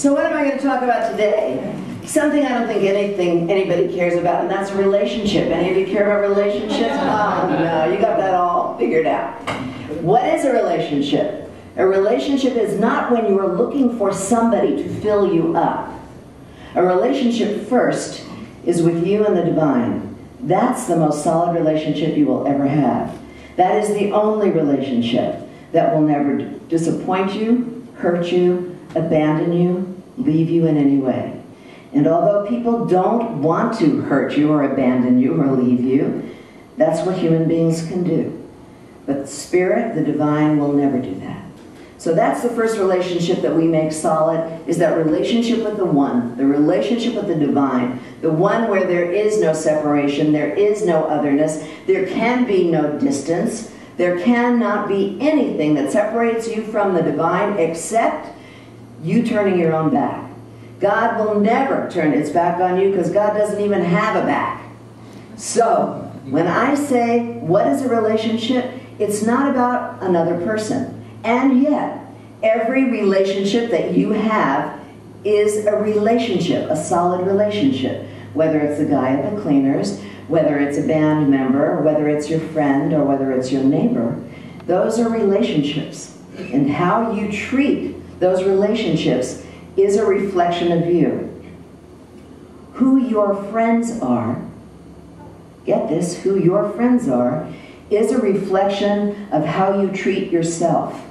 So what am I going to talk about today? Something I don't think anybody cares about, and that's a relationship. Any of you care about relationships? Oh no, you got that all figured out. What is a relationship? A relationship is not when you are looking for somebody to fill you up. A relationship first is with you and the divine. That's the most solid relationship you will ever have. That is the only relationship that will never disappoint you, hurt you, abandon you, leave you in any way. And although people don't want to hurt you or abandon you or leave you, that's what human beings can do. But Spirit, the divine, will never do that. So that's the first relationship that we make solid, is that relationship with the One, the relationship with the divine, the one where there is no separation, there is no otherness, there can be no distance, there cannot be anything that separates you from the divine except you turning your own back. God will never turn its back on you because God doesn't even have a back. So, when I say, what is a relationship? It's not about another person. And yet, every relationship that you have is a relationship, a solid relationship. Whether it's the guy at the cleaners, whether it's a band member, whether it's your friend, or whether it's your neighbor, those are relationships. And how you treat those relationships is a reflection of you. Who your friends are, get this, who your friends are, is a reflection of how you treat yourself.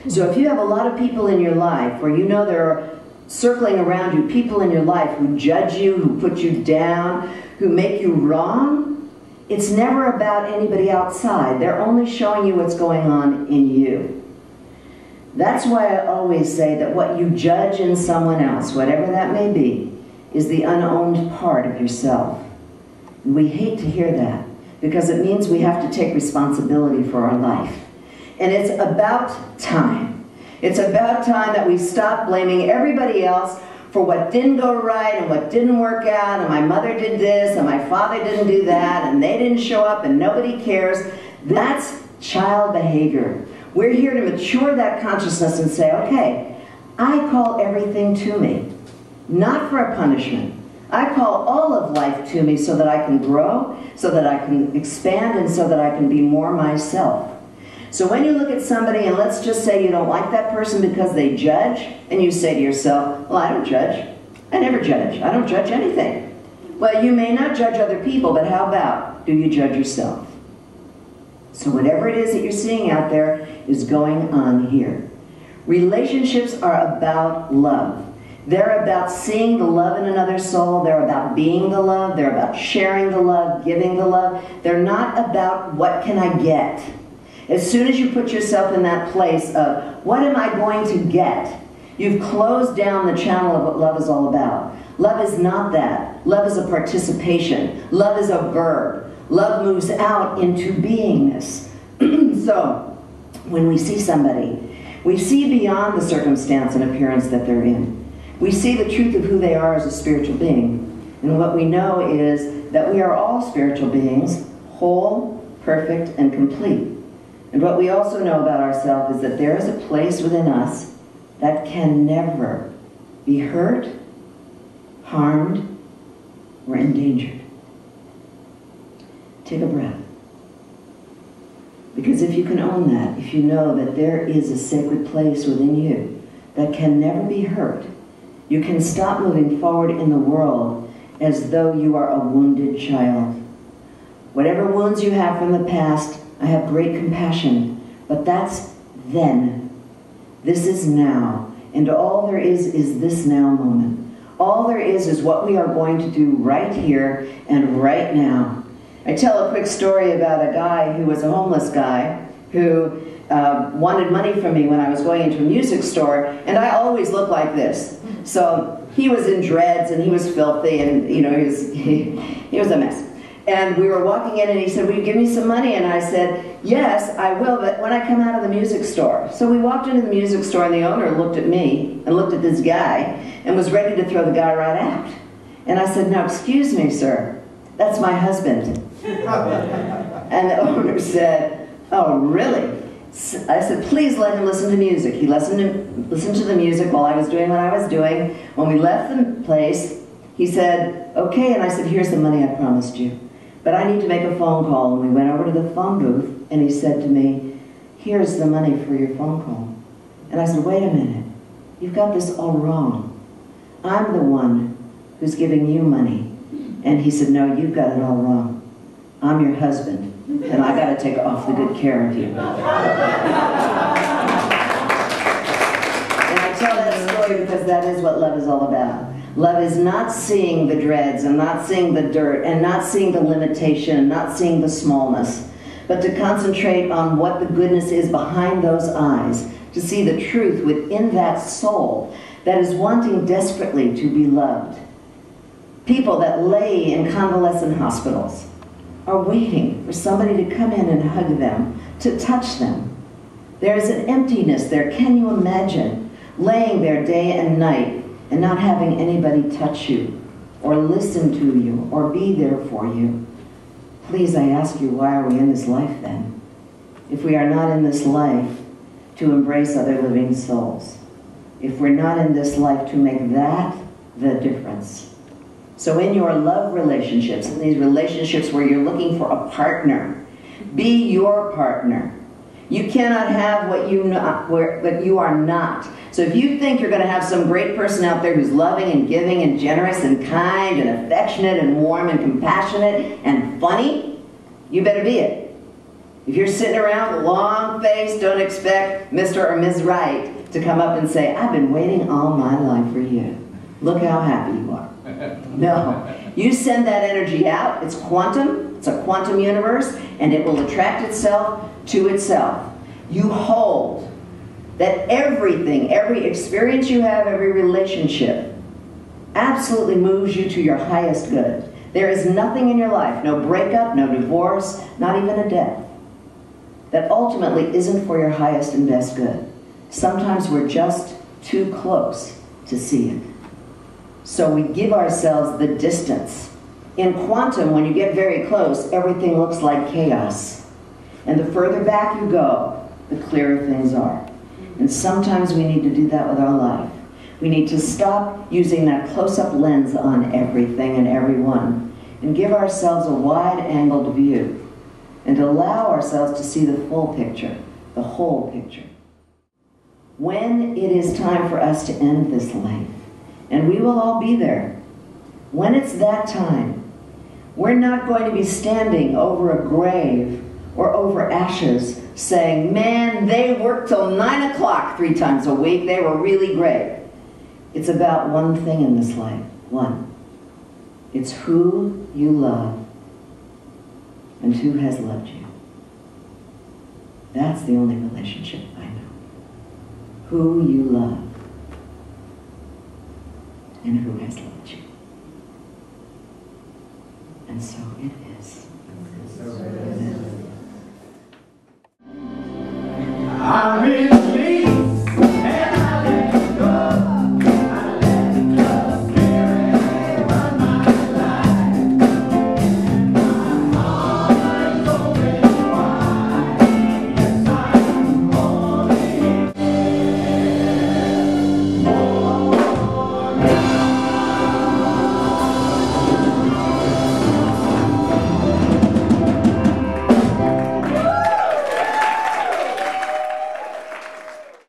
So if you have a lot of people in your life where you know there are circling around you people in your life who judge you, who put you down, who make you wrong, it's never about anybody outside. They're only showing you what's going on in you. That's why I always say that what you judge in someone else, whatever that may be, is the unowned part of yourself. And we hate to hear that because it means we have to take responsibility for our life. And it's about time. It's about time that we stop blaming everybody else for what didn't go right and what didn't work out, and my mother did this and my father didn't do that and they didn't show up and nobody cares. That's child behavior. We're here to mature that consciousness and say, okay, I call everything to me, not for a punishment. I call all of life to me so that I can grow, so that I can expand, and so that I can be more myself. So when you look at somebody, and let's just say you don't like that person because they judge, and you say to yourself, well, I don't judge. I never judge. I don't judge anything. Well, you may not judge other people, but how about, do you judge yourself? So whatever it is that you're seeing out there is going on here. Relationships are about love. They're about seeing the love in another soul. They're about being the love. They're about sharing the love, giving the love. They're not about what can I get. As soon as you put yourself in that place of what am I going to get, you've closed down the channel of what love is all about. Love is not that. Love is a participation. Love is a verb. Love moves out into beingness. So, when we see somebody, we see beyond the circumstance and appearance that they're in. We see the truth of who they are as a spiritual being. And what we know is that we are all spiritual beings, whole, perfect, and complete. And what we also know about ourselves is that there is a place within us that can never be hurt, harmed, or endangered. Take a breath. Because if you can own that, if you know that there is a sacred place within you that can never be hurt, you can stop moving forward in the world as though you are a wounded child. Whatever wounds you have from the past, I have great compassion, but that's then. This is now, and all there is this now moment. All there is what we are going to do right here and right now. I tell a quick story about a guy who was a homeless guy who wanted money from me when I was going into a music store, and I always looked like this. So he was in dreads and he was filthy, and you know, he was a mess. And we were walking in and he said, will you give me some money? And I said, yes, I will, but when I come out of the music store. So we walked into the music store and the owner looked at me and looked at this guy and was ready to throw the guy right out. And I said, now excuse me, sir, that's my husband. And the owner said, oh, really? I said, please let him listen to music. He listened to the music while I was doing what I was doing. When we left the place, he said, okay, and I said, here's the money I promised you. But I need to make a phone call. And we went over to the phone booth, and he said to me, here's the money for your phone call. And I said, wait a minute, you've got this all wrong. I'm the one who's giving you money. And he said, no, you've got it all wrong. I'm your husband, and I got to take off the good care of you. And I tell that story because that is what love is all about. Love is not seeing the dregs and not seeing the dirt and not seeing the limitation and not seeing the smallness, but to concentrate on what the goodness is behind those eyes, to see the truth within that soul that is wanting desperately to be loved. People that lay in convalescent hospitals are waiting for somebody to come in and hug them, to touch them. There is an emptiness there. Can you imagine laying there day and night and not having anybody touch you or listen to you or be there for you? Please, I ask you, why are we in this life then? If we are not in this life to embrace other living souls, if we're not in this life to make that the difference. So in your love relationships, in these relationships where you're looking for a partner, be your partner. You cannot have what you are not. So if you think you're going to have some great person out there who's loving and giving and generous and kind and affectionate and warm and compassionate and funny, you better be it. If you're sitting around with a long face, don't expect Mr. or Ms. Right to come up and say, I've been waiting all my life for you. Look how happy you are. No. You send that energy out. It's quantum. It's a quantum universe, and it will attract itself to itself. You hold that everything, every experience you have, every relationship, absolutely moves you to your highest good. There is nothing in your life, no breakup, no divorce, not even a death, that ultimately isn't for your highest and best good. Sometimes we're just too close to see it. So we give ourselves the distance. In quantum, when you get very close, everything looks like chaos. And the further back you go, the clearer things are. And sometimes we need to do that with our life. We need to stop using that close-up lens on everything and everyone and give ourselves a wide-angled view and allow ourselves to see the full picture, the whole picture. When it is time for us to end this life, and we will all be there, when it's that time, we're not going to be standing over a grave or over ashes saying, man, they worked till 9 o'clock 3 times a week. They were really great. It's about one thing in this life. One. It's who you love and who has loved you. That's the only relationship I know. Who you love